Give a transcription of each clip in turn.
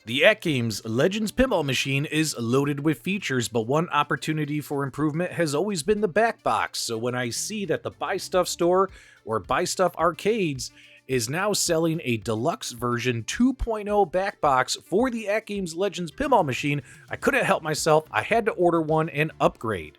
The AtGames Legends Pinball Machine is loaded with features, but one opportunity for improvement has always been the Backbox. So when I see that the Buy Stuff store or Buy Stuff Arcades is now selling a deluxe version 2.0 Backbox for the AtGames Legends Pinball Machine, I couldn't help myself. I had to order one and upgrade.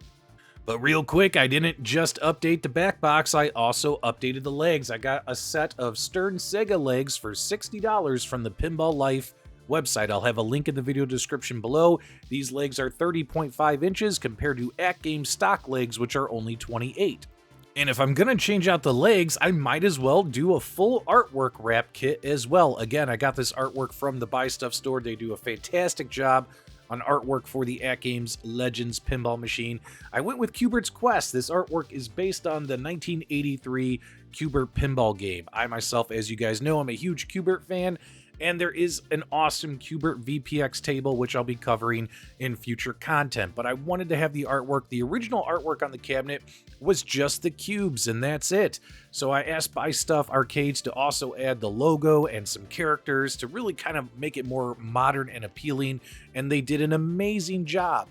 But real quick, I didn't just update the Backbox, I also updated the legs. I got a set of Stern Sega legs for $60 from the Pinball Life website. I'll have a link in the video description below. These legs are 30.5 inches compared to AtGames stock legs, which are only 28. And if I'm gonna change out the legs, I might as well do a full artwork wrap kit as well. Again, I got this artwork from the Buy Stuff store. They do a fantastic job on artwork for the AtGames Legends Pinball Machine. I went with Q*bert's Quest. This artwork is based on the 1983 Q*bert pinball game. I myself, as you guys know, I'm a huge Q*bert fan, and there is an awesome Q*bert VPX table, which I'll be covering in future content. But I wanted to have the artwork. The original artwork on the cabinet was just the cubes, and that's it. So I asked Buy Stuff Arcades to also add the logo and some characters to really kind of make it more modern and appealing, and they did an amazing job.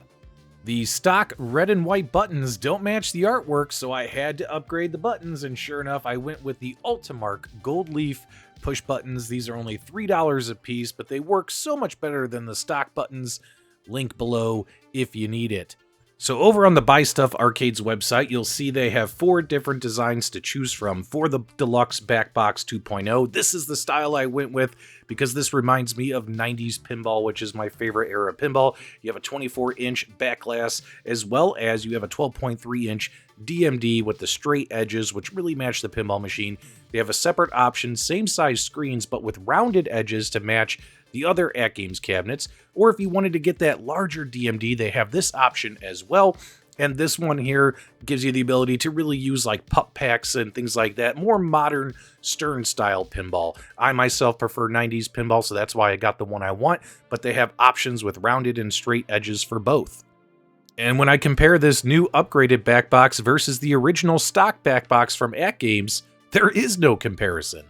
The stock red and white buttons don't match the artwork, so I had to upgrade the buttons, and sure enough, I went with the Ultimarc gold leaf push buttons. These are only $3 a piece, but they work so much better than the stock buttons. Link below if you need it. So over on the Buy Stuff Arcades website, you'll see they have 4 different designs to choose from for the Deluxe Backbox 2.0. This is the style I went with because this reminds me of 90s pinball, which is my favorite era of pinball. You have a 24-inch backglass, as well as you have a 12.3-inch DMD with the straight edges, which really match the pinball machine. They have a separate option, same size screens, but with rounded edges to match the other AtGames cabinets. Or if you wanted to get that larger DMD, they have this option as well. And this one here gives you the ability to really use like pup packs and things like that. More modern Stern style pinball. I myself prefer 90s pinball, so that's why I got the one I want. But they have options with rounded and straight edges for both. And when I compare this new upgraded Backbox versus the original stock Backbox from AtGames, there is no comparison.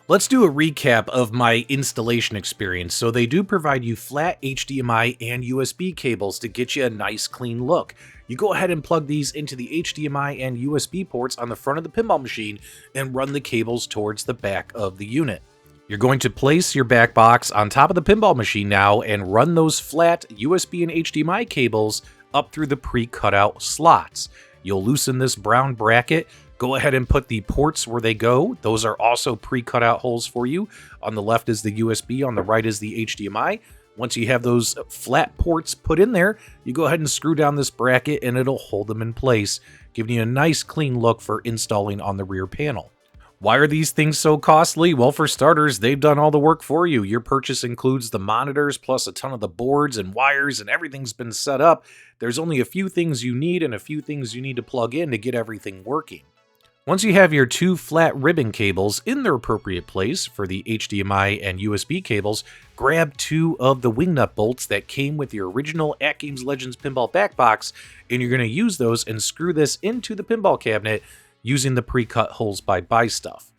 Let's do a recap of my installation experience. So they do provide you flat HDMI and USB cables to get you a nice clean look. You go ahead and plug these into the HDMI and USB ports on the front of the pinball machine and run the cables towards the back of the unit. You're going to place your Backbox on top of the pinball machine now and run those flat USB and HDMI cables up through the pre-cut out slots. You'll loosen this brown bracket. Go ahead and put the ports where they go. Those are also pre-cut out holes for you. On the left is the USB, on the right is the HDMI. Once you have those flat ports put in there, you go ahead and screw down this bracket and it'll hold them in place, giving you a nice clean look for installing on the rear panel. Why are these things so costly? Well, for starters, they've done all the work for you. Your purchase includes the monitors, plus a ton of the boards and wires, and everything's been set up. There's only a few things you need and a few things you need to plug in to get everything working. Once you have your 2 flat ribbon cables in their appropriate place for the HDMI and USB cables, grab 2 of the wingnut bolts that came with your original AtGames Legends Pinball Backbox, and you're going to use those and screw this into the pinball cabinet using the pre-cut holes by Buy Stuff.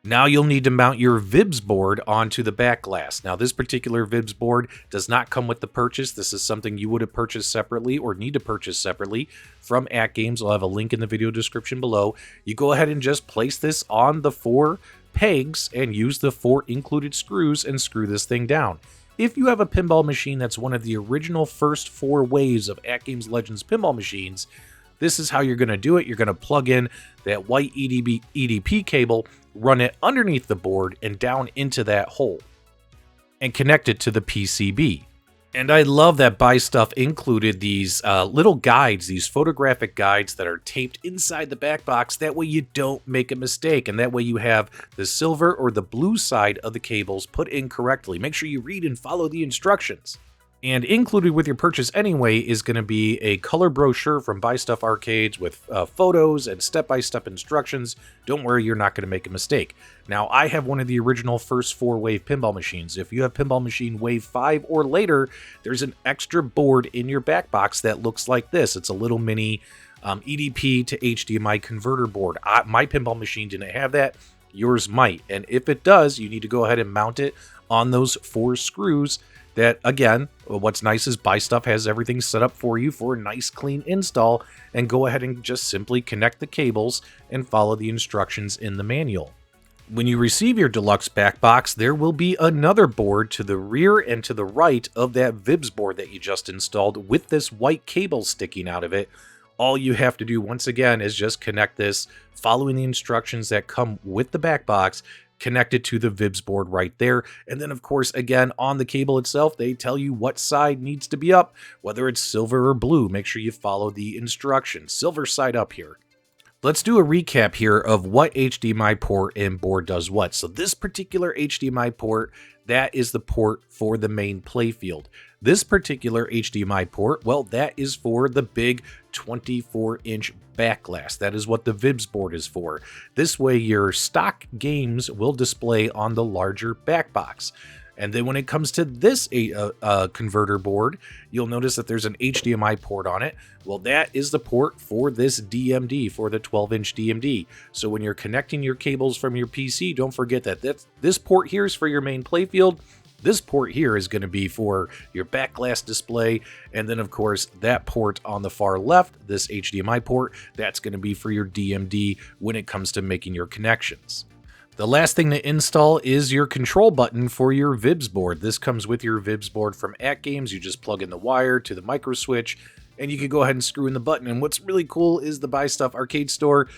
Now you'll need to mount your VIBS board onto the backglass. Now this particular VIBS board does not come with the purchase. This is something you would have purchased separately or need to purchase separately from AtGames. I'll have a link in the video description below. You go ahead and just place this on the 4 pegs and use the 4 included screws and screw this thing down. If you have a pinball machine that's one of the original first 4 waves of AtGames Legends pinball machines, this is how you're going to do it. You're going to plug in that white EDP cable, run it underneath the board and down into that hole, and connect it to the PCB. And I love that Buy Stuff included these little guides, these photographic guides that are taped inside the Backbox. That way you don't make a mistake, and that way you have the silver or the blue side of the cables put in correctly. Make sure you read and follow the instructions. And included with your purchase anyway is going to be a color brochure from Buy Stuff Arcades with photos and step-by-step instructions. Don't worry, you're not going to make a mistake. Now, I have one of the original first 4-wave pinball machines. If you have pinball machine wave 5 or later, there's an extra board in your Backbox that looks like this. It's a little mini EDP to HDMI converter board. My pinball machine didn't have that. Yours might. And if it does, you need to go ahead and mount it on those 4 screws That, again, what's nice is Buy Stuff has everything set up for you for a nice clean install, and go ahead and just simply connect the cables and follow the instructions in the manual. When you receive your Deluxe Backbox, there will be another board to the rear and to the right of that VIBS board that you just installed with this white cable sticking out of it. All you have to do, once again, is just connect this, following the instructions that come with the Backbox, connect it to the VIBS board right there. And then, of course, again, on the cable itself, they tell you what side needs to be up, whether it's silver or blue. Make sure you follow the instructions. Silver side up here. Let's do a recap here of what HDMI port and board does what. So this particular HDMI port, that is the port for the main playfield. This particular HDMI port, well, that is for the big 24-inch backglass. That is what the VIBS board is for. This way your stock games will display on the larger backbox. And then when it comes to this converter board, you'll notice that there's an HDMI port on it. Well, that is the port for this DMD, for the 12-inch DMD. So when you're connecting your cables from your PC, don't forget that this port here is for your main playfield. This port here is going to be for your backglass display. And then, of course, that port on the far left, this HDMI port, that's going to be for your DMD when it comes to making your connections. The last thing to install is your control button for your VIBS board. This comes with your VIBS board from AtGames. You just plug in the wire to the micro switch, and you can go ahead and screw in the button. And what's really cool is the Buy Stuff arcade store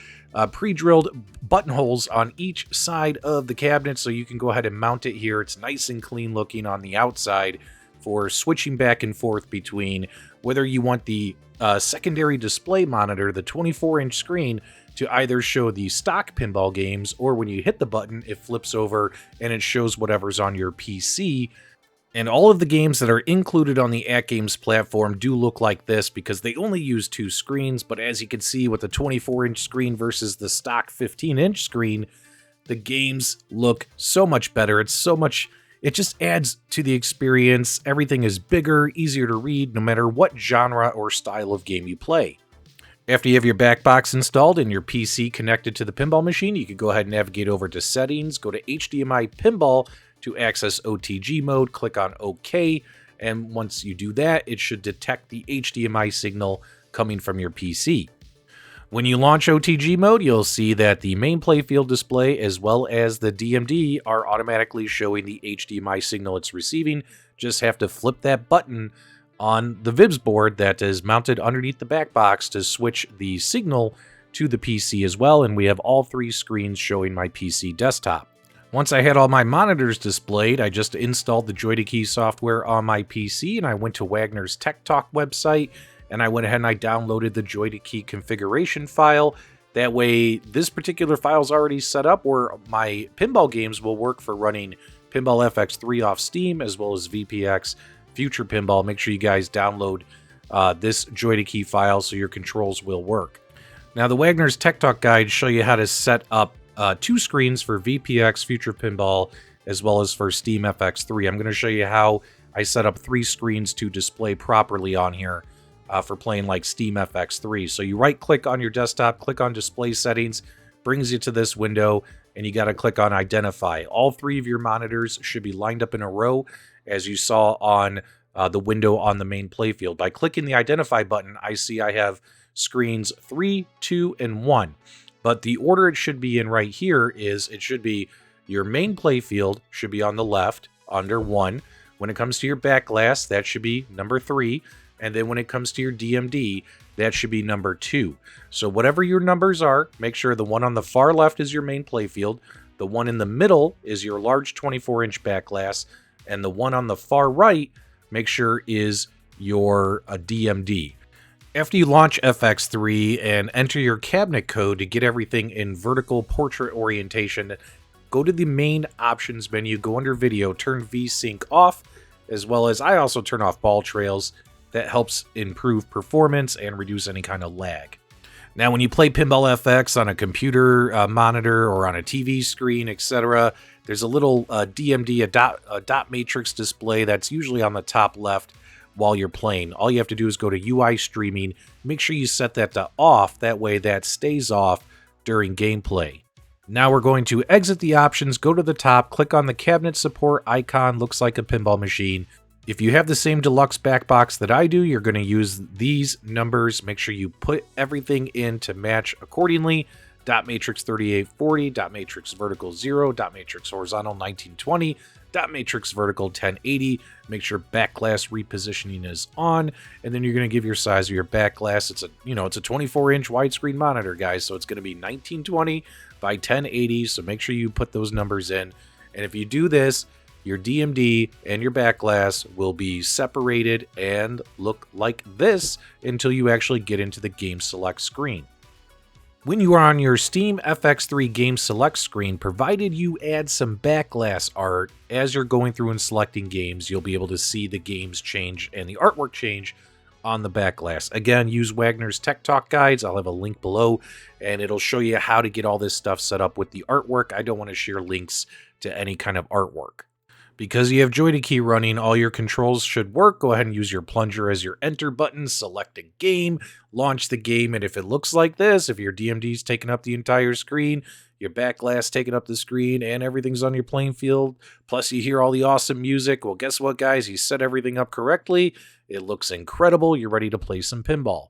pre-drilled buttonholes on each side of the cabinet, so you can go ahead and mount it here. It's nice and clean looking on the outside for switching back and forth between whether you want the secondary display monitor, the 24-inch screen, to either show the stock pinball games, or when you hit the button, it flips over and it shows whatever's on your PC. And all of the games that are included on the AtGames platform do look like this because they only use 2 screens, but as you can see with the 24-inch screen versus the stock 15-inch screen, the games look so much better. It just adds to the experience. Everything is bigger, easier to read, no matter what genre or style of game you play. After you have your Backbox installed and your PC connected to the pinball machine, you can go ahead and navigate over to Settings, go to HDMI Pinball to access OTG mode, click on OK, and once you do that, it should detect the HDMI signal coming from your PC. When you launch OTG mode, you'll see that the main playfield display as well as the DMD are automatically showing the HDMI signal it's receiving. Just have to flip that button on the VIBS board that is mounted underneath the Backbox to switch the signal to the PC as well, and we have all 3 screens showing my PC desktop. Once I had all my monitors displayed, I just installed the Joy-to-Key software on my PC, and I went to Wagner's Tech Talk website, and I went ahead and I downloaded the Joy-to-Key configuration file. That way, this particular file is already set up where my pinball games will work for running Pinball FX3 off Steam, as well as VPX Future Pinball. Make sure you guys download this Joy-to-Key file so your controls will work. Now, the Wagner's Tech Talk guide show you how to set up 2 screens for VPX Future Pinball as well as for Steam FX3. I'm going to show you how I set up 3 screens to display properly on here for playing like Steam FX3. So you right-click on your desktop, click on Display Settings, brings you to this window, and you got to click on Identify. All 3 of your monitors should be lined up in a row, as you saw on the window on the main playfield. By clicking the Identify button, I see I have screens 3, 2, and 1. But the order it should be in right here is it should be your main playfield should be on the left under 1. When it comes to your backglass, that should be number 3. And then when it comes to your DMD, that should be number 2. So whatever your numbers are, make sure the one on the far left is your main playfield, the one in the middle is your large 24-inch backglass, and the one on the far right, make sure is your DMD. After you launch FX3 and enter your cabinet code to get everything in vertical portrait orientation, go to the main options menu, go under video, turn VSync off, as well as I also turn off ball trails. That helps improve performance and reduce any kind of lag. Now, when you play Pinball FX on a computer monitor or on a TV screen, etc., there's a little DMD, a dot matrix display that's usually on the top left while you're playing. All you have to do is go to UI streaming, make sure you set that to off, that way that stays off during gameplay. Now we're going to exit the options, go to the top, click on the cabinet support icon, looks like a pinball machine. If you have the same deluxe backbox that I do, you're going to use these numbers. Make sure you put everything in to match accordingly. Dot matrix 3840, dot matrix vertical 0, dot matrix horizontal 1920, dot matrix vertical 1080. Make sure backglass repositioning is on, and then you're going to give your size of your backglass. It's a, it's a 24-inch widescreen monitor, guys, so it's going to be 1920 by 1080. So make sure you put those numbers in. And if you do this, your DMD and your backglass will be separated and look like this until you actually get into the game select screen. When you are on your Steam FX3 game select screen, provided you add some backglass art, as you're going through and selecting games, you'll be able to see the games change and the artwork change on the backglass. Again, use Wagner's Tech Talk guides. I'll have a link below, and it'll show you how to get all this stuff set up with the artwork. I don't want to share links to any kind of artwork. Because you have Joy-to key running, all your controls should work. Go ahead and use your plunger as your enter button, select a game, launch the game, and if it looks like this, if your DMD's taking up the entire screen, your backglass taking up the screen, and everything's on your playing field, plus you hear all the awesome music, well, guess what, guys? You set everything up correctly. It looks incredible. You're ready to play some pinball.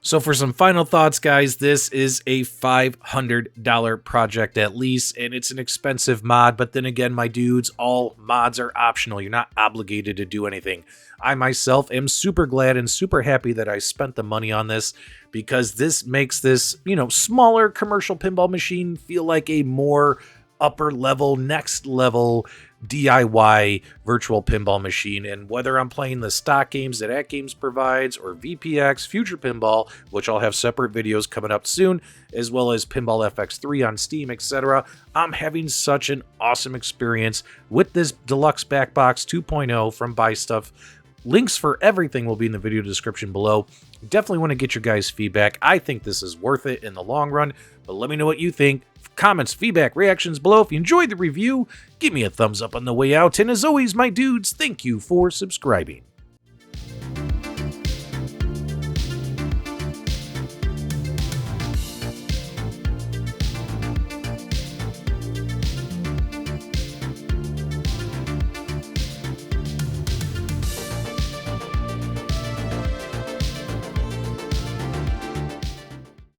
So for some final thoughts, guys, this is a $500 project at least, and it's an expensive mod. But then again, my dudes, all mods are optional. You're not obligated to do anything. I myself am super glad and super happy that I spent the money on this, because this makes this, smaller commercial pinball machine feel like a more upper level, next level DIY virtual pinball machine. And whether I'm playing the stock games that AtGames provides, or VPX, Future Pinball, which I'll have separate videos coming up soon, as well as Pinball FX3 on Steam, etc., I'm having such an awesome experience with this Deluxe Backbox 2.0 from Buy Stuff. Links for everything will be in the video description below. Definitely want to get your guys' feedback. I think this is worth it in the long run, but let me know what you think. Comments, feedback, reactions below. If you enjoyed the review, give me a thumbs up on the way out. And as always, my dudes, thank you for subscribing.